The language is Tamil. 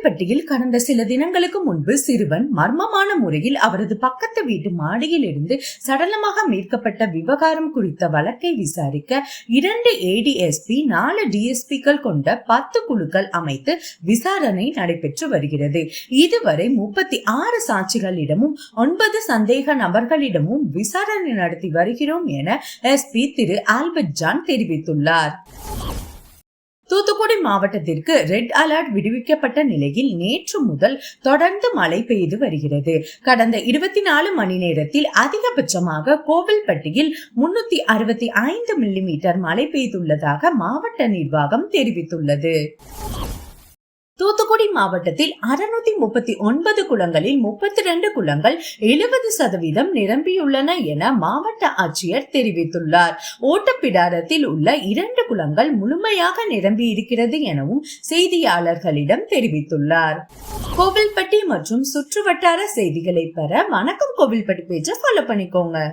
கோவில்பட்டியில் கடந்த சில தினங்களுக்கு முன்பு சிறுவன் மர்மமான முறையில் அவரது பக்கத்து வீட்டு மாடியில் இருந்து சடலமாக மீட்கப்பட்ட விவகாரம் குறித்த வழக்கை விசாரிக்க 2 ADSP 4 DSPக்கள் கொண்ட 10 குழுக்கள் அமைத்து விசாரணை நடைபெற்று வருகிறது. இதுவரை 36 சாட்சிகளிடமும் 9 சந்தேக நபர்களிடமும் விசாரணை நடத்தி வருகிறோம் என SP திரு ஆல்பர்ட் ஜான் தெரிவித்துள்ளார். தூத்துக்குடி மாவட்டத்திற்கு ரெட் அலர்ட் விடுவிக்கப்பட்ட நிலையில் நேற்று முதல் தொடர்ந்து மழை பெய்து வருகிறது. கடந்த 24 மணி நேரத்தில் அதிகபட்சமாக கோவில்பட்டியில் 365 மில்லிமீட்டர் மழை பெய்துள்ளதாக மாவட்ட நிர்வாகம் தெரிவித்துள்ளது. தூத்துக்குடி மாவட்டத்தில் 639 குளங்களில் 32 குளங்கள் 70% நிரம்பியுள்ளன என மாவட்ட ஆட்சியர் தெரிவித்துள்ளார். ஓட்டப்பிடாரத்தில் உள்ள 2 குளங்கள் முழுமையாக நிரம்பி இருக்கிறது எனவும் செய்தியாளர்களிடம் தெரிவித்துள்ளார். கோவில்பட்டி மற்றும் சுற்றுவட்டார செய்திகளை பெற வணக்கம் கோவில்பட்டி பேஜை ஃபாலோ பண்ணிக்கோங்க.